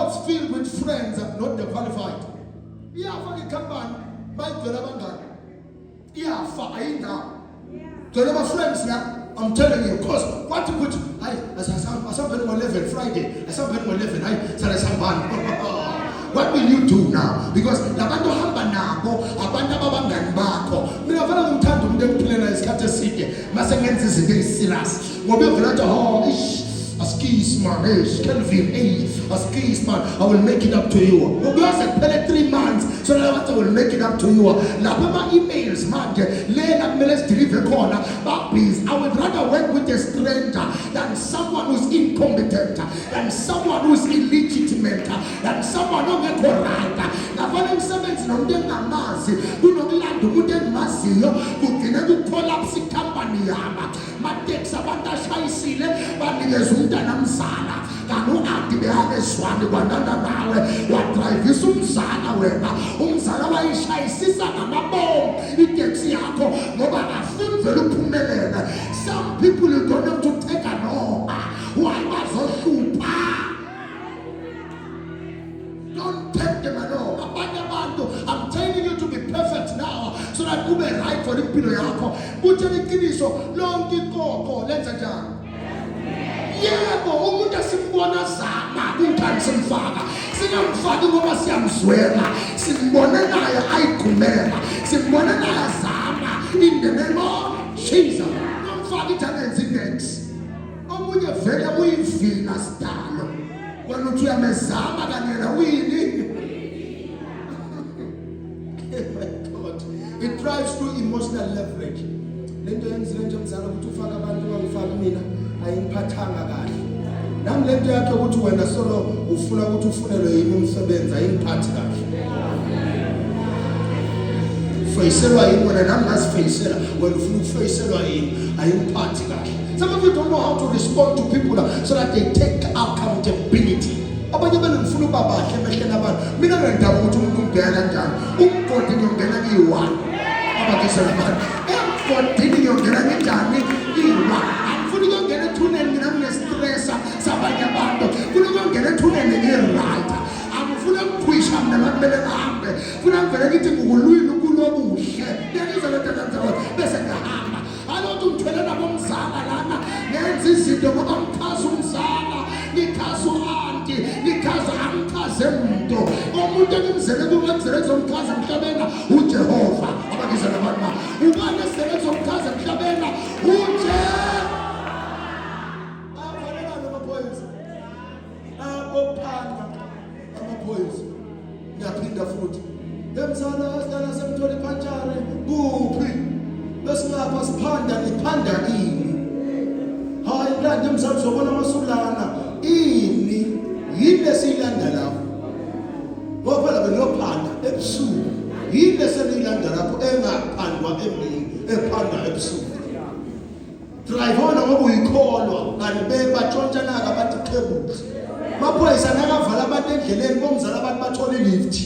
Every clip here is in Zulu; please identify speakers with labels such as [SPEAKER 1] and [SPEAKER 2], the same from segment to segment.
[SPEAKER 1] boats filled with friends, not the qualified. Iyafaka icompany bayigcwele abangani. Iyafa ayindawo. Gcwele ama friends la. I'm telling you, because what you put, asambeni ngo-11 Friday, asambeni ngo-11, what will you do now? Because labantu hamba nabo, abantu ababangani bakho. Mina vele ngimthanda umuntu empilweni isikhathi eside, mase ngenza izinto eziserious. Ngoba uvela athi Askis man, Kelvin, Askis man, I will make it up to you. Because I spent 3 months, so that I will make it up to you. La mama emails, man, let's deliver corner. But please, I would rather work with a stranger than someone who's incompetent, than someone who's illegitimate, than someone who make right. Now, when I'm saying no mazi, who no land wouldn't mazi, who can collapse the company. Matex abanda shaisile, but namsana kanu ati behave swami kwananda nawe wadrive isumsana wena umsana wayishayisisa namabomu iteksi yakho ngoba afundele uphumelele. Some people you don't have to take an over. Why bazohlupha? Don't take them at all. I'm telling you to be perfect now so that you be right for impilo yakho. Butshela iqiniso lonke ikoko lenza njani? Yebo umuntu asimbona zama kunjani simfaka singamfaki ngoba siyamzwela simbona naye ayikhumela simbona naye zama in the name of Jesus. Nomfaki talents index omunye vele uyivila sidalo wena uthi uyamezama kanye na wini. It drives through emotional leverage. Lento yenzile nje mzala ukuthi ufaka abantu bangifaka mina ayingiphathanga kahle. Nami lento yakhe ukuthi wena solo ufuna ukuthi ufunelwe yini umsebenzi ayingiphathi kahle. Fayiselwa yini wena nami ngasifayiselwa wena ufuna ukufayiselwa yini ayingiphathi kahle. Some of you don't know how to respond to people so that they take accountability. Abanye benifuna uba bahle emehleni abantu. Mina ngiyandaba ukuthi umuntu ungena kanjani. Umgodi ngiyongena kiyi-1. Abakisela abantu. Emgodini ngiyongena kanjani kiyi-1. Angifuni ukungena ethuneni mina nginestressa sabanye abantu. Ngifuna ukungena ethuneni ngi-right. Angifuni ukukhwisha mina makumele ngihambe. Ngifuna ngivele ngithi ngukulwini ukulobuhle. Ngiyakuzwa lento kanjalo bese ngihamba. Alothi ngithwele nabo umzala lana ngenza izinto ngoba ngikhaza umzala, ngikhaza u-anti, ngikhaza angikhaze muntu. Umuntu engimzele kumenzele kuzomkhaza emhlabeni uJehova. Abakiza nabantu ubani esele kuzomkhaza emhlabeni ngiyaphinda futhi emzala asitana semthole iphanjare kuphi besingapha siphanda niphanda ini hayi lande emzala uzobona amasulana ini yini esiyilanda lapho ngoba phela benophanda ebusuku yini esiyilanda lapho engaphandwa emini ephanda ebusuku drive on ngoba uyikholwa kanti bebatshontsha naka bathi qhebuthi maphoyisa nakavala abantu endleleni bomzala abantu bathola ilift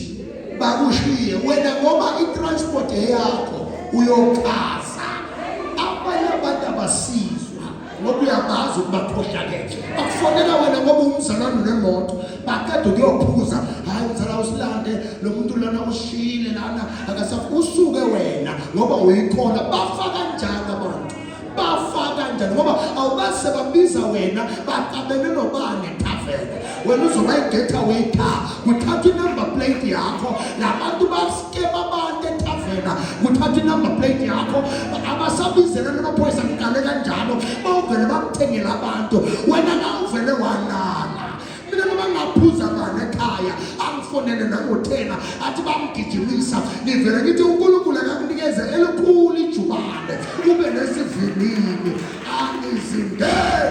[SPEAKER 1] bakushiye wena ngoba itransport yakho uyochaza abanye abantu abasizwa ngoba uyabazi ukubakhohlakele bakufonela wena ngoba umzalwane nemoto bakade ukuyophuza hayi umzala usilande lo muntu lana ushile lana akasafu usuke wena ngoba uyikhona bafaka kanjani abantu bafaka njani ngoba awubase babiza wena baqabene nobane tavern wena uzoba i-getaway car kuthatha i-number plate yakho labantu baskema abantu etavern kuthatha i-number plate yakho abasabizela namaphoyisa mkale kanjalo bawuvele bakuthengela abantu wena nawuvele walala. Mina noma ngaphuza bani ekhaya angifonele nangothena athi bamgijimisa ngivele ngithi uNkulunkulu akakunikeze elikhulu ijubane ube nesivinini angizingele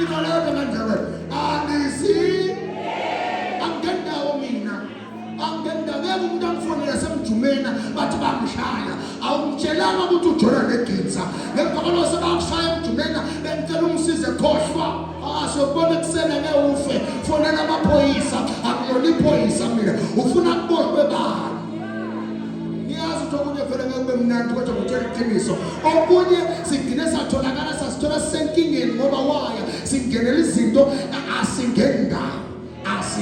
[SPEAKER 1] ibaleka kanjalo angendawo mina angendawo umuntu angifonele semjumena bathi bamshaya awumtshelanga ukuthi ujona negitsa ngempakalo sebakushaya emjumena bemtshela umsize khohlwa asiyobona kusena ngeufe fonela amaphoyisa akuyona iphoyisa mina ufuna kuboshwe bani niyazi ukuthi okunye vele ngeke kube mnandi kodwa ngitshela iqiniso okunye sigcine satholakala sasithola senkingeni ngoba waya singenela izinto asingeni ndawo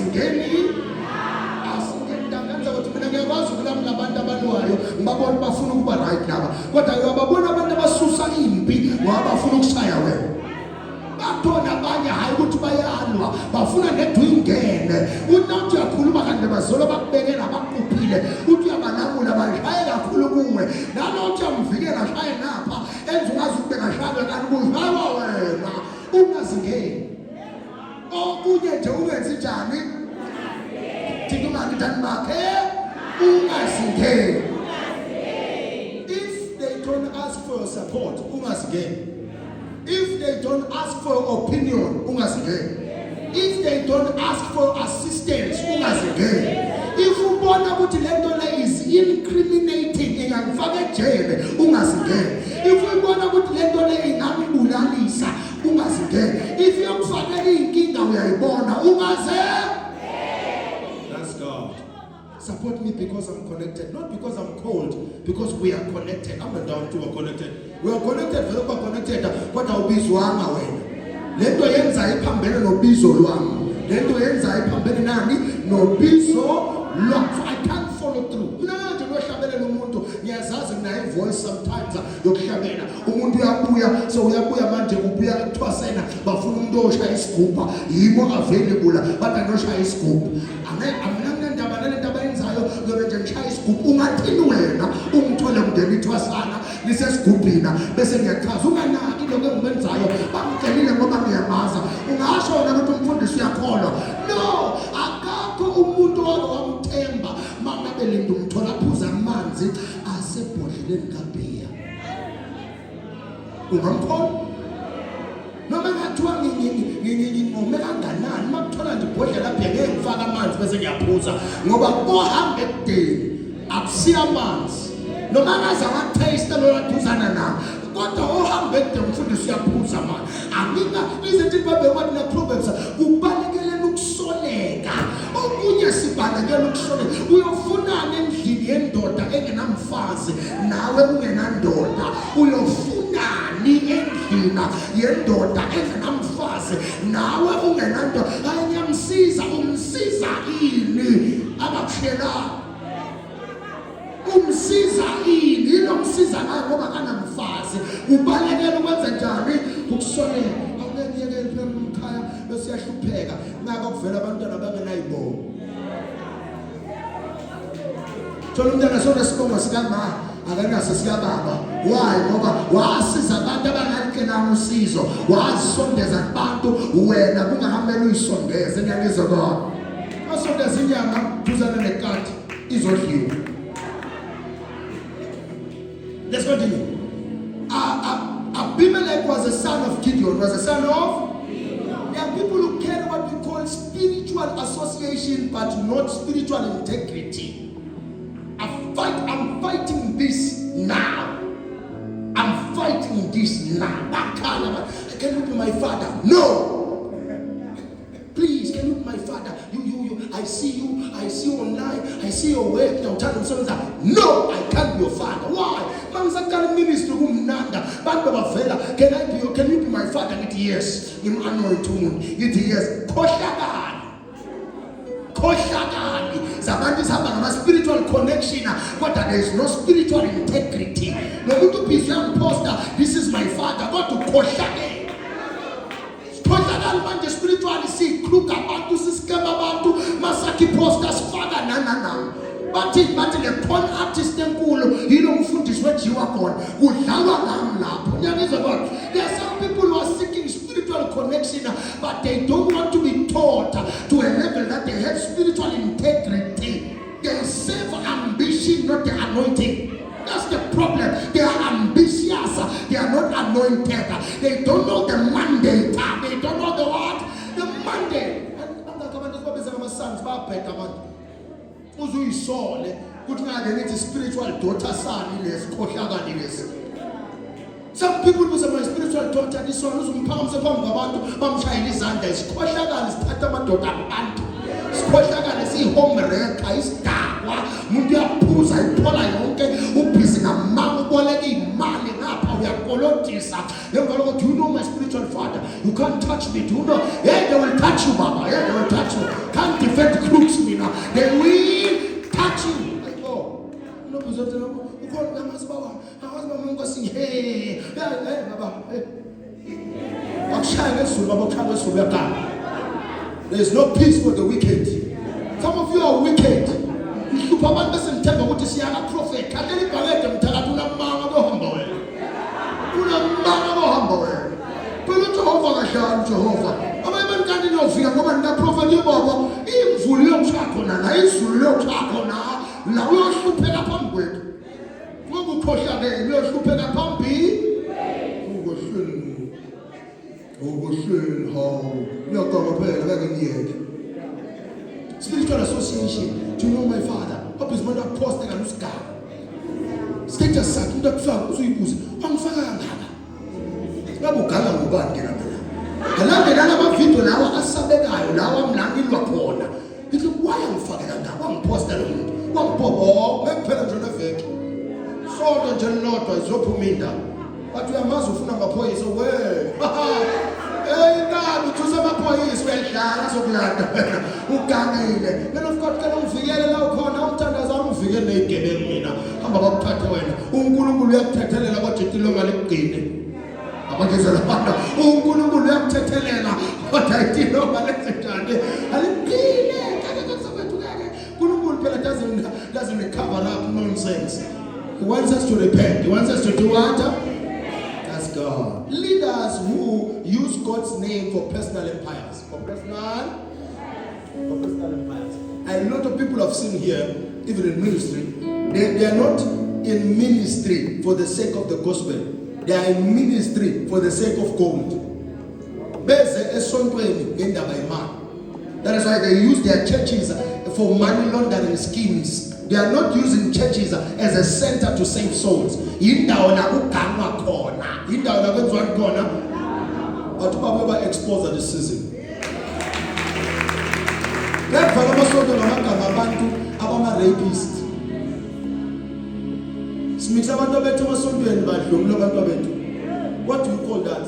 [SPEAKER 1] ungasingeni. Asingendanganza ukuthi mina ngiyakwazi ukulamula abantu abalwayo ngibabona bafuna ukuba right laba, kodwa uyababona abantu abasusa impi wabafuna ukushaya wena. Bakhona abanye hayi ukuthi bayalwa bafuna nedwe ingene. Uthi uyakhuluma kanti bazolo bakubekela bakuphile, uthi uyabalamula bashaye kakhulu kuwe, nalothi uyamvikela ashaye napha enze ungazi ukubeka shabe kanti kushaywa wena ungazingeni. Okunye nje ungenzi njani thina ungangithani bakhe ungazingeni. If they don't ask for support ungazingeni. If they don't ask for opinion, ungazingeni. If they don't ask for assistance, ungazingeni. If ubona ukuthi lento le is incriminating ingakufaka ejele, ungazingeni. If ubona ukuthi lento le ingambulalisa, ungazingeni. If yakufakela inkinga uyayibona, ungazingeni. That's God. Support me because I'm connected, not because I'm cold, because we are connected. I'm not down to are connected. We are connected, we are connected. What are we wanga wena? Lento yenza iphambene nobizo lwami. Lento yenza iphambene nani nobizo lwami. So I can't follow through. Nje nohlabela umuntu ngiyazazi ngina voice sometimes yokuhlabela. Umuntu uyabuya, so uyabuya manje ubuya ekuthwasena bafuna umuntu oshaya isigubha. Yibo available but anoshaya isigubha. Ngoba nje ngishaya isigubhu ungathini wena ungithole mndeni ithwasana lisesigubhina bese ngiyachaza unganaki lokho engikwenzayo bamgelile ngoba ngiyamaza. Ungasho wena ukuthi umfundisi uyakholwa? No, akakho umuntu owamthemba mangabe linda umthola phuza amanzi asebhodleleni kaBhiya. Ungamkholwa? Noma ngathiwa ngingome kanganani makuthola nje ibhodlela lapha ngeke ngifaka amanzi bese ngiyaphuza ngoba ohambe ekudeni akusiya amanzi noma ngaze wataste lo wathuzana nawo kodwa ohambe ekudeni umfundisi uyaphuza manje. Angika izinto babekwathi na Proverbs kubalekele ukusoleka. Okunye sibalekele ukusoleka. Uyofunana endlini yendoda engenamfazi nawe ungenandoda. Uyofunani endlini yendoda engenamfazi nawe ungenandoda. Ayamsiza umsiza ini abakushela. Umsiza ini lomsiza naye ngoba kanamfazi. Ubalekele ukwenza njani ukusoleka. Awungeke emkhaya bese yahlupheka ngaba kuvela abantwana bangenayibo. Thola umntana sona sibongo sikama akanaso sikababa. Why? Ngoba wasiza abantu abangakenanga usizo, wasondeza abantu wena kungahamela uyisondeze ngiyangizwa kodwa. Asondeza inyama duzana nekati izodliwa. Let's continue. Abimelech was a son of Gideon. Was a son of Gideon. There are people who carry what we call spiritual association, but not spiritual integrity. I'm fighting this now. I'm fighting this now. That kind of, can you be my father? No. Please, can you be my father? You. I see you online. I see your work. Now tell them something like, no, I can't be your father. Why? Ministry can you be my father? It yes. I'm anointed. It yes. Koshagani. Zabanti have a spiritual connection, but there is no spiritual integrity. No good to be some poster. This is my father. Go to Koshagani. Koshagani man the spiritually see crook about to scam about to Masaki posters father na. But the con artist enkulu yilo mfundisi wejiwa khona kudlalwa ngamlapho. Nyangizwa kodwa there are some people who are seeking spiritual connection but they don't want to be taught to a level that they have spiritual integrity. They serve ambition, not the anointing. That's the problem. They are ambitious, they are not anointed. They don't know the mandate. They don't know the what? The mandate. And sons uzuyisole kuthi ngake ngithi spiritual daughter son lesikhohlakani lesi. Some people who say my spiritual daughter this one uzumphakamisa phambi kwabantu bamshayela izandla isikhohlakani sithatha amadoda abantu. Isikhohlakani sihome wrecker isidakwa umuntu uyaphuza iphola yonke ubhizi ngamanga uboleka imali ngapha uyakolotisa ngemva lokuthi do you know my spiritual father? You can't touch me. Do you know? Yeah, they will touch you, Baba. Yeah, they will touch you. Can't prevent crooks, they will touch you. Like, oh, no, there is no peace for the wicked. Some of you are wicked. You probably listen to what you see a prophet. Can you believe them? Tell you not man go humble. You not man go humble. But Jehovah shall Jehovah. I'm even getting no fear. Come on, that prophet you Baba. Him fully on chakona. Na him fully on chakona. Na we are super na pampi. We go kosha de. We are super na pampi. Oh, how you are going to pay like a year. Spiritual association. Do you know my father? Up his mother posted a loose car. State a sack in the truck. So you push. I'm fine. Nabu kala mubandi na mena. Kalande na ba vitu na wa asabe gayo na wa mlangi lwa pona. It's why I'm fucking that. One poster. One popo. Me pela jona fake. So the genota is opuminda. But we are mazufuna mapoye so we. Hey, God, we choose a boy is well, so glad. Who can it? Men of God can figure it out. Now, Tandas are figuring it. I'm about Patoen. Ungulu have to tell about it. About his other. Ungulu have to tell what I did. No, but let's say, doesn't cover up nonsense. He wants us to repent. He wants us to do what? God. Leaders who use God's name for personal empires. For personal empires. A lot of people have seen here, even in ministry, they are not in ministry for the sake of the gospel. They are in ministry for the sake of gold. That is why they use their churches for money laundering schemes. They are not using churches as a center to save souls. But to expose the season. Rapist. What do you call that?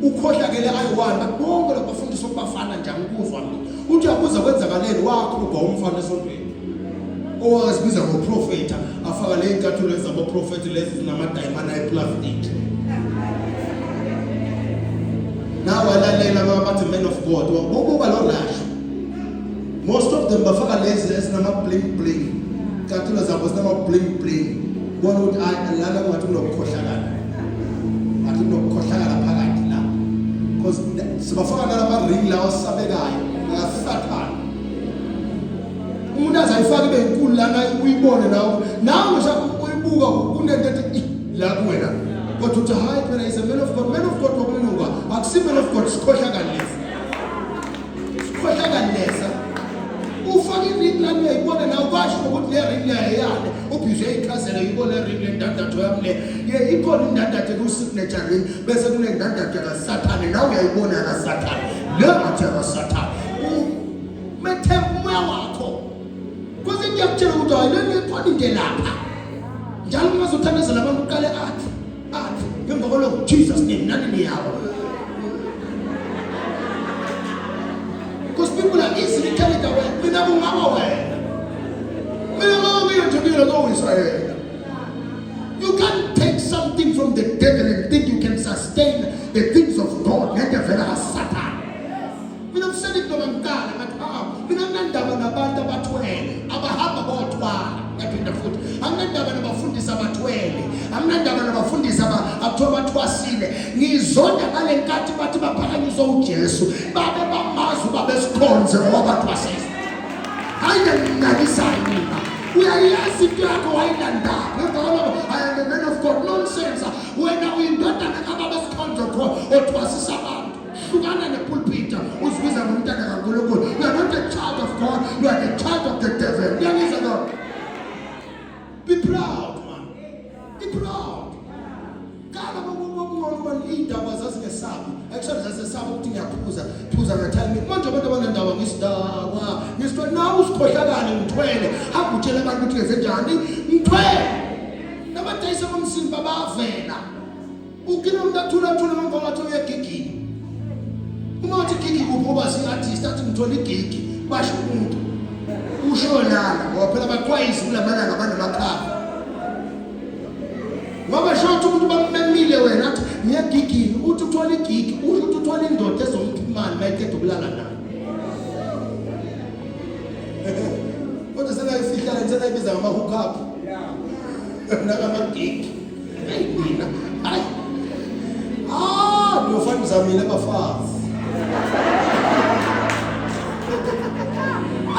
[SPEAKER 1] Ukhohlakele ayiwana bonke labafundisi okubafana njani ukuzwa mina uthi akuza kwenzakaleni wakho uba umfana esontweni owazibiza ngoprofeta afaka le inkathulo zabo prophet lezi zinamadiamond ayiplastic nawe alalela abathi men of God bokuba lo lash most of them bafaka lezi ezinama bling bling inkathulo zabo zinama bling bling bona uthi alala ngathi unokukhohlakala athi unokukhohlakala phakathi la because sibafaka nalama ring lawa sabekayo ngasathana umuntu azayifaka ibe inkulu lana uyibone nawe nje uyibuka kunento ethi la kuwena kodwa uthi hayi phela is a man of God wokunuka akusi man of God sikhohlakalesa ufaka iring lana uyayibona nawe kwasho ukuthi le ring leyane ubhize ikhazela uyibona ring lendandatho yami le ikhona indandatho ku-signature ring bese kunendandatho kasathane nawe uyayibona kasathane le ngathi kasathane methemba umoya wakho kuze ngiyakutshela ukuthi hayi le khona into lapha njalo ungazothandazela abantu uqale athi ngemva kwalokho Jesus name nani niyawo because people are easily carried away mina kungaba wena mina ngiyajabula ngoIsrael. You can't take something from the devil and think you can sustain the things of God. Ngeke vela Satan. Mina mseli noma ngikala ngathi mina nginandaba nabantu abathwele abahamba bodwa yaphinda futhi anginandaba nabafundisi abathwele anginandaba nabafundisi abathoba bathwasile ngizonda ngale nkathi bathi baphakanyiswa uJesu babe bamazi babe sikhonze ngoba bathwasile hayi ngiyalisayo mina uyayazi into yakho wayilanda ngekho I am a man of God nonsense wena uyindodana kababa sikhonze kho othwasisa abantu hlukana nepulpit uzibiza ngomntana kaNkulunkulu. You are not a child of God, you are the child of the devil. Be proud, man. Be proud. Kala bobobobona indaba zasingesabi. Actually zasesabi ukuthi ngiyaphuza ngathami. Manje abantu abanendaba ngisdawa nawe usikhohlakala ngithwele. Akutshela abantu ukuthi ngenze njani? Ngithwele. Nabadayisa nomsimba bavela ukina umntathula ngemva ngathi uyegigini uma uthi gigi kupho basingathi athi ngithola igigi basho umuntu usho lana ngoba phela baxwayisa kulamalanga abantu bakhafa ngoba shothi umuntu bamemile wena athi ngiyagigini uthi uthola igigi usho ukuthi uthola indoda ezomphimana mayiqeda ukulala nayo kodwa senayifihla nje nayibiza ngama hook up nakamagigi mina hayi ngiyofana uzamile abafazi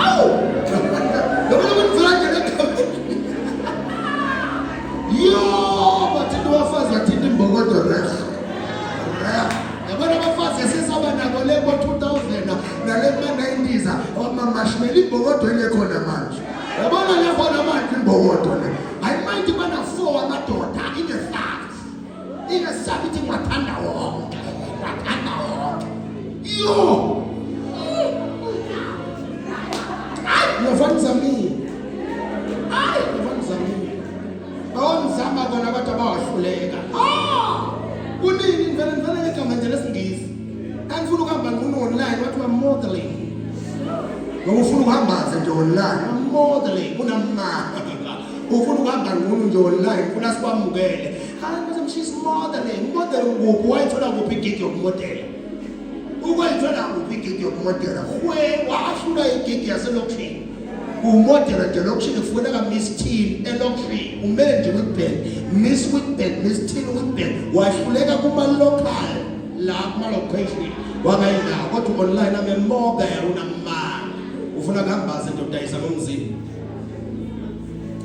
[SPEAKER 1] awu lokho ngifuna nje yo bathi abafazi bathina imbokodo reh yabona abafazi sesaba nabo lebo 2000 nalebo 90s amamashmeli imbokodo elekhona manje yabona lekhona manje imbokodo le ayimayithi bana 4 amadoda inesabithi ngathanda wonke yo ngiyafanisa mina ngiyafanisa mina bawonizama bona abantu abawahluleka kunini ngivele ngegama nje lesingisi angifuna ukuhamba ngunu online wathi modeling ngoba ufuna ukuhambaze nje online modeling unamanga ufuna ukuhamba ngunu nje online ufuna sikwamukele hayi she's modeling kuphi wayithola kuphi igigi yokumodela ukwayithola kuphi igigi yokumodela wahlula igigi yaselokishini umodela nje lokishini kufuneka Miss Teen elokishini umele nje Witbank Miss Witbank Miss Teen Witbank wahluleka kuma local la kuma location wangayina kodwa online amemobile unamanga ufuna kuhambaze nje udayisa nomzimba.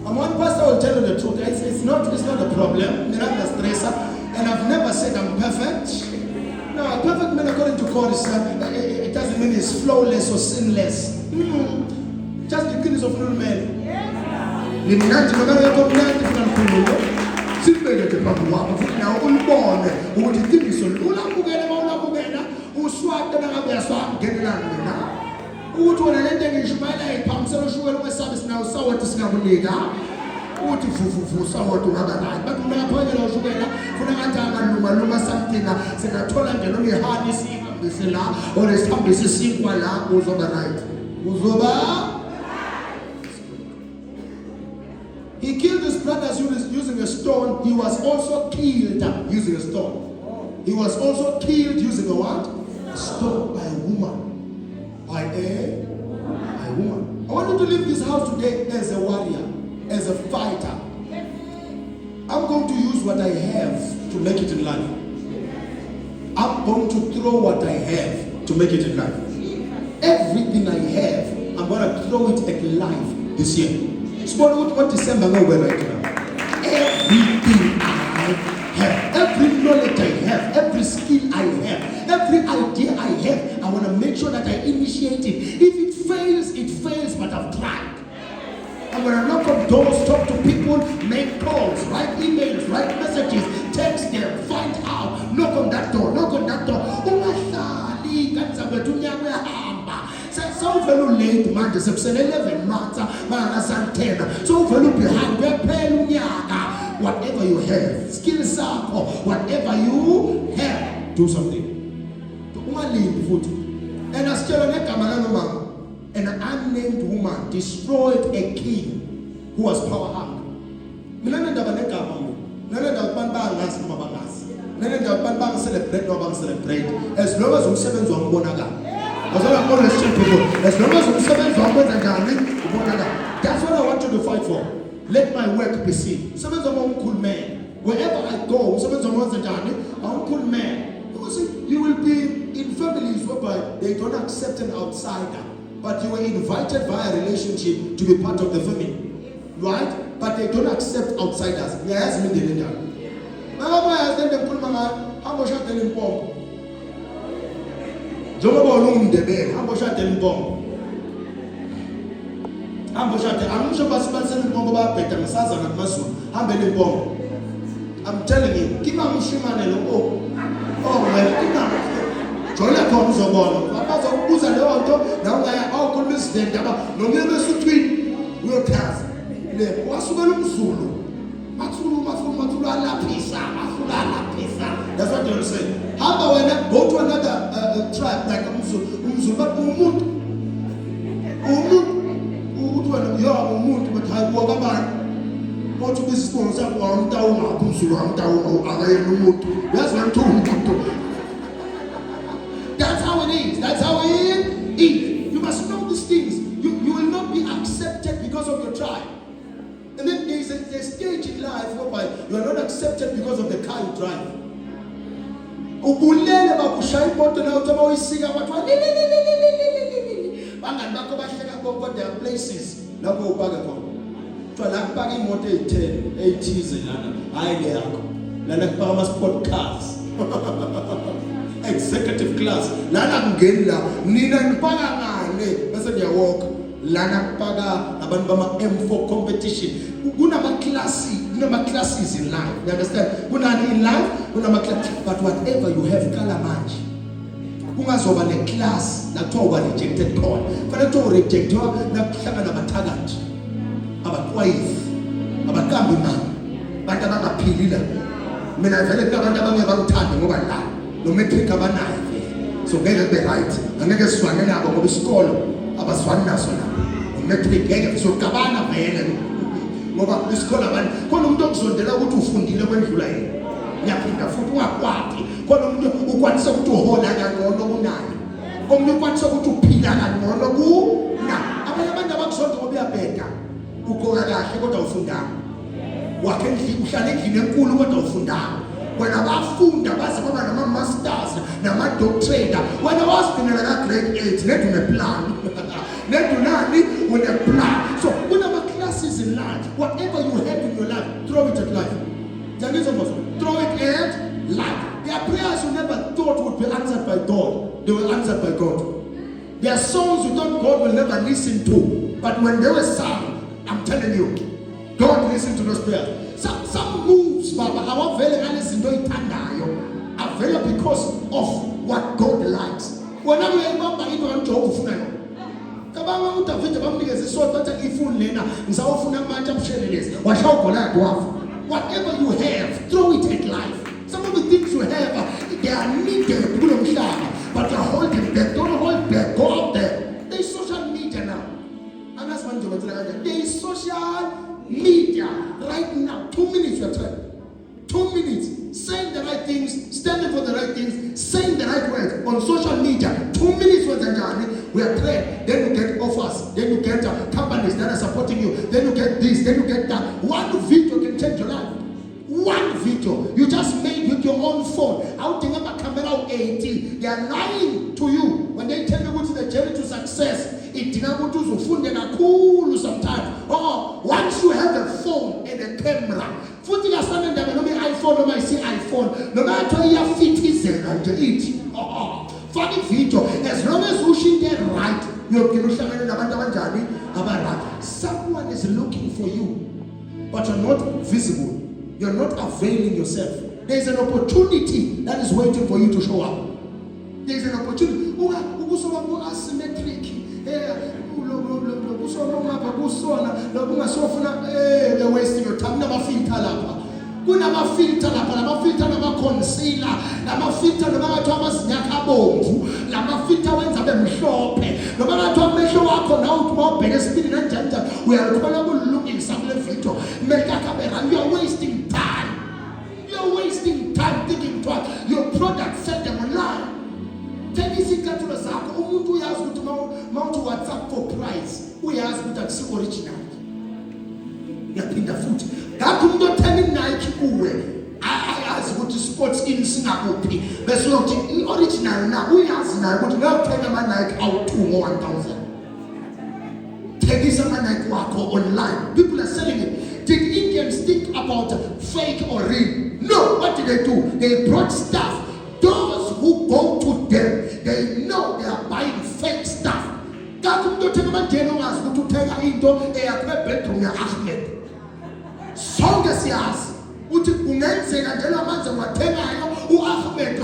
[SPEAKER 1] One pastor will tell you the truth. It's not a problem. I'm a stressor, and I've never said I'm perfect. No, a perfect man according to God is it doesn't mean it's flawless or sinless. Just the goodness of little man. Liminati magana yako mnati funa mkululo. Sibele te papu wako funa ulbone. Uti tibiso ulamugena uswata na ngabya swam genelana. Uthi wena lento ngishumayela iphamisela ushukela umesabisi nawo sawoti singakunika uthi fufufu sawoti ungabanayo bathi mina phanyela ushukela funa ngathi amaluma something singathola nje noma ihani sihambise la or sihambise sinkwa la uzoba right uzoba. He killed his brothers using a stone. He was also killed using a stone. He was also killed using a what? A stone by a woman. By a woman. I want you to leave this house today as a warrior, as a fighter. I'm going to use what I have to make it in life. I'm going to throw what I have to make it in life. Everything I have, I'm going to throw it at life this year. What December no way right now. Everything I have, every knowledge I have, every skill I have, every idea I have, I want to make sure that I initiate it. If it fails, but I've tried. I'm going to knock on doors, talk to people, make calls, write emails, write messages, text them, find out, knock on that door. So very late, man, just 11 months, man, 10. So very behind, whatever you have, skills up, or whatever you have, do something. And I still an unnamed woman destroyed a king who was power hungry. Celebrate as long as we seven on Bonaga. As long as that's what I want you to fight for. Let my work be seen. Some of them are cool man. Wherever I go, some of them are cool man. Because you will be in families whereby they don't accept an outsider, but you were invited via relationship to be part of the family, right? But they don't accept outsiders. Yes, me the leader. Jomo Debe, Ambosha Telbom. Ambosha, I'm sure Basman Bomba Peter Sazan and Masu, Ambele Bomb. I'm telling you, keep on Shiman and well, Jola comes a ball. Papa of Buza, now I all could miss them. No never to tweet. We'll cast. Le Wasugalum Zulu. Matsulu, That's what they'll say. How about when I go to another tribe like Umzulu, but umuntu but I walk about. What to be sponsored or down, that's what That's how it is. That's how it is. You must know these things. You will not be accepted because of your tribe. And then there is a stage in life whereby you are not accepted because of the car you drive. There are places. Like parking motor 10, 80s, and sport cars, executive class. Lana Gela, Nina and Paga, that's their walk. Lana Paga, Abanbama M4 competition. Unama classes in life. You understand? Unani in life, unama class. But whatever you have, Kalamanji. Ungazoba ne class, na toba rejected call. Fana to reject you, na kama na matagat. Abakwaif, abakambi man, bantu abaphilile. Mina vele kunabantu abangebakuthanda ngoba la, no metric abanayo vele. So ngeke kube right. Angeke siswane nabo ngoba isikolo abaswani naso la. No metric ngeke sokabana vele. Ngoba isikolo abantu khona umuntu okuzondela ukuthi ufundile kwendlula yena. Ngiyaphinda futhi ungakwati. Khona umuntu ukwanisa ukuthi uhola kangcono kunayo. Omunye ukwanisa ukuthi uphila kangcono kuna. Abanye abantu abakuzonda ngoba uyabheka. Ukhona kahle kodwa ufundanga. Wakhe uhlala endlini enkulu kodwa ufundanga. Wena bafunda baze baba nama masters nama doctorate. Wena wasigcinela ka grade 8 nedu ne plan. Nedu nani une plan. So kunama classes in life. Whatever you have in your life, throw it at life. Throw it at life. There are prayers you never thought would be answered by God. They were answered by God. There are songs you thought God will never listen to. But when they were sung, I'm telling you, God listen to those prayers. Some moves, Baba, our very honest in are very because of what God likes. When I'm in job of whatever you have, throw it at life. Some of the things you have, they are needed, but you're holding back. Don't hold back. Go out there. There's social media now. There is social media right now. 2 minutes you're trying. 2 minutes. Saying the right things, standing for the right things, saying the right words on social media. 2 minutes was a journey. We are trained. Then you get offers. Then you get companies that are supporting you. Then you get this. Then you get that. One video can change your life. One video you just made with your own phone. Out think about camera 80. They are lying to you when they tell you what's the journey to success. It cool sometimes. Oh, once you have a phone and a camera, footing a standing there, no iPhone, no see iPhone, no matter your feet is and it. Funny video. As long as you should get right, someone is looking for you, but you're not visible. You're not availing yourself. There's an opportunity that is waiting for you to show up. There's an opportunity. Asymmetric. They're wasting your time. Never filter. Kunama filter lapha, nama filter nama concealer, nama filter nama atwa masinyaka bomvu, nama filter wenza bemhlophe. Noma atwa amehlo wakho na uthi mawubheke speed nanjanja uyalukubona kulungisa kule video. Makeup and you are wasting time. You are wasting time thinking twice. Your product sell them online. Tell me sikatula zakho umuntu uyazi ukuthi mawuthi WhatsApp for price. Uyazi ukuthi akusi original. Yaphinda futhi ngathi umuntu othenga Nike kuwe ayazi ukuthi sports in singakuphi bese uyothi original na uyazi nayo ukuthi ngiyothenga ama Nike awu2 ngo 1000 thengisa ama Nike wakho online. People are selling it. Did Indians think about fake or real? No. What did they do? They brought stuff. Those who go to them, they know they are buying fake stuff. Ngathi umuntu othenga amandeni ongazi ukuthi uthenga into eyakwe bedroom ya Ahmed. Sonke siyazi uthi kungenzeka njalo amanzi wathengayo uAhmed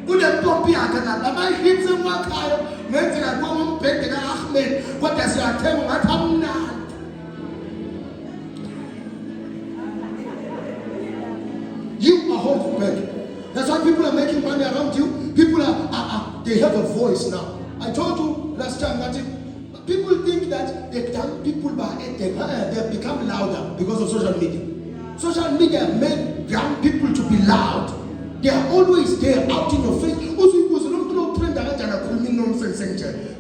[SPEAKER 1] kunempompi yakhe nabahitse emakhayo ngenzeka ngombhede kaAhmed kodwa siyathenga ngathi amnandi money around you. People they have a voice now. I told you last time that people think that the young people they become louder because of social media. Social media made young people to be loud. They are always there, out in your face.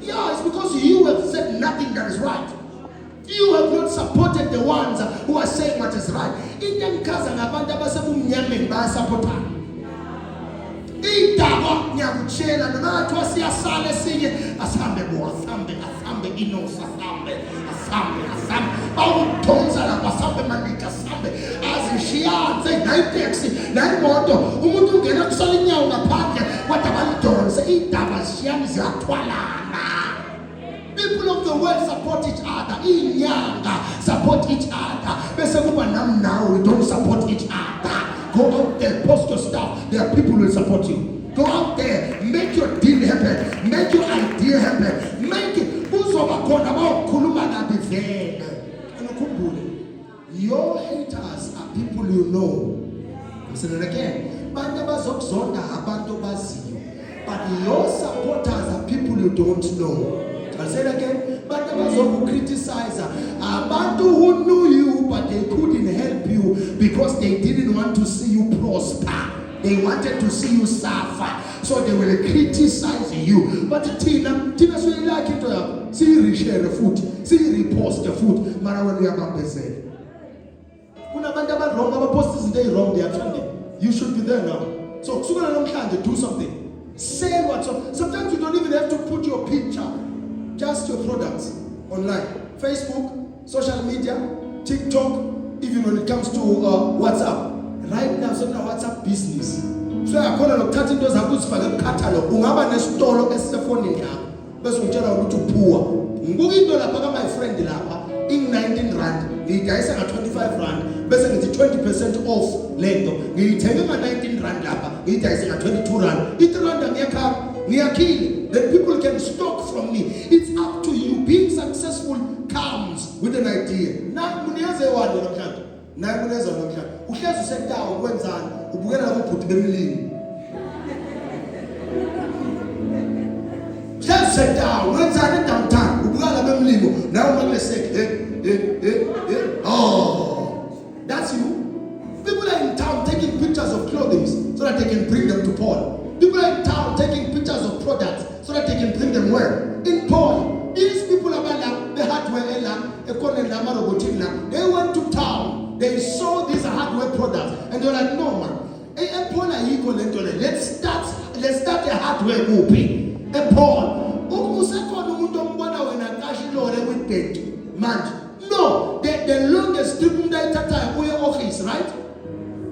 [SPEAKER 1] Yeah, it's because you have said nothing that is right. You have not supported the ones who are saying what is right. Indian cousin abantu abasebumnyameni bayasupportana. Idaba ngiyakutshela noma athiwa siyasala esinye asambe inosa asambe awudonsa lapha asambe malika asambe azishiyanze nayiteksi nayimoto umuntu ungena kusala inyawo ngaphandle kodwa balidonse idaba zishiyana ziyathwalana. People of the world support each other. Inyanga support each other. Bese kuba nam now we don't support each other. Go out there, post your stuff. There are people who will support you. Go out there, make your deal happen, make your idea happen, make it. Your haters are people you know. Listen again. But your supporters are people you don't know. I'll say it again. But there was who criticize abantu who knew you, but they couldn't help you because they didn't want to see you prosper. They wanted to see you suffer, so they will criticize you. But Tina, so you like it. See you reshare the food, see you repost the food. Mara when we are going to say, kuna banda ba wrong, our post is wrong. They are trending. You should be there now. So sooner or later, do something. Say what's up. Sometimes you don't even have to put your picture. Just your products online, Facebook, social media, TikTok, even when it comes to WhatsApp. Right now, so now WhatsApp business. So I call it cutting those goods for the catalog. Ungaba ne-store esifoni yakho bese ungitshela ukuthi uphuwa. Ngibuka into lapha ka my friend lapha in 19 rand, ngiyidayisa nga 25 rand, bese ngithi 20% off lento. Ngiyithenge nga 19 rand lapha, ngiyidayisa nga 22 rand. Ithi rand ngiyakhile. Then people can stock from me. It's up to you. Being successful comes with an idea. Na muniyaze wani namhlanje. Na muniyaze namhlanje. Uhlezi usendawo kwenzani? Ubukela lapho bemlimi. Uhlezi usendawo kwenzani downtown? Ubukela lapho bemlimi. Now makule say oh. That's you. People are in town taking pictures of clothing so that they can bring them to Paul. People are in town taking pictures of products so that they can bring them where? In Paul. These people are the hardware they went to town. They saw these hardware products and they were like, no man. Let's start a hardware movie. Paul. No, the longest time we office, right?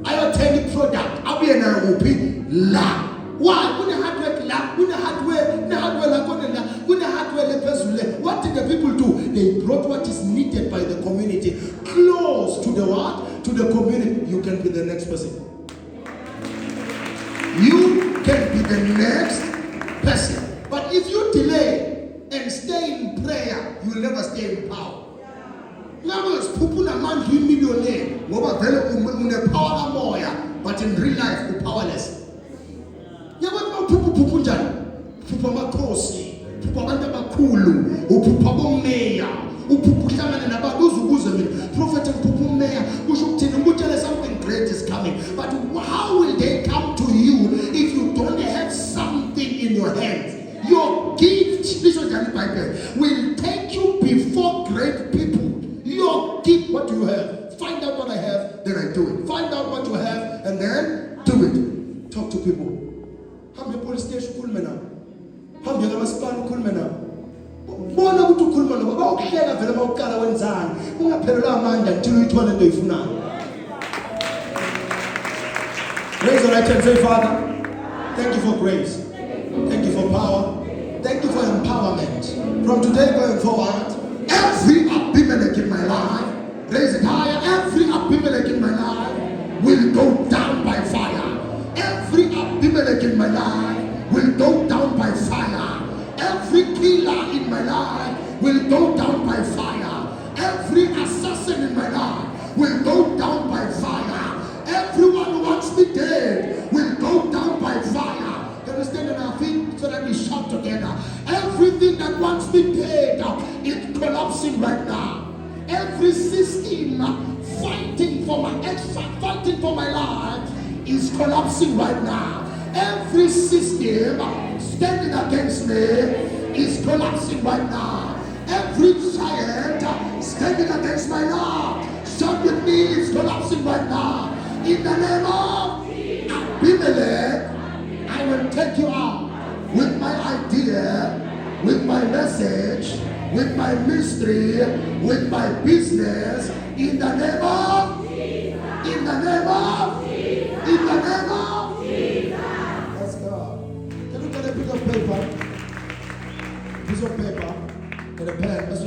[SPEAKER 1] I attend the product. I'll be an movie. La. Why? What did the people do? They brought what is needed by the community close to the what? To the community. You can be the next person. You can be the next person. But if you delay and stay in prayer, you will never stay in power. Now it's people a man who millionaire. But in real life, you're powerless. Pupa makosi, pupa banda bakulu, upupa bomeya, upupushana na baduzuguze mina. Prophet upupa meya, ushukutini something great is coming. But how will they come to you if you don't have something in your hands? Your gift, this is the Bible, will take you before great people. Your gift, what do you have? Find out what I have, then I do it. Find out what you have, and then do it. Talk to people. How many police station cool men now? How many masipala cool men now? Bona ukuthi ukhuluma nabo bawukhela vele bawukala wenzani ungaphelelwa amandla until uyithola into oyifunayo. Raise your right hand and say, Father, thank you for grace, thank you for power, thank you for empowerment. From today going forward, every Abimelech in my life, raise it higher, every Abimelech in my life will go down by fire. Every Abimelech in my life will go down by fire. Every killer in my life will go down by fire. Every assassin in my life will go down by fire. Everyone who wants me dead will go down by fire.
[SPEAKER 2] collapsing right now. Every system fighting for my life is collapsing right now. Every system standing against me is collapsing right now. Every giant standing against my life, stand with me, is collapsing right now. In the name of Abimelech, I will take you out with my idea, with my message, with my mystery, with my business. In the name of, in the name of, in the name of.
[SPEAKER 1] Let's go. Can you get a piece of paper? Piece of paper and a pen. Let's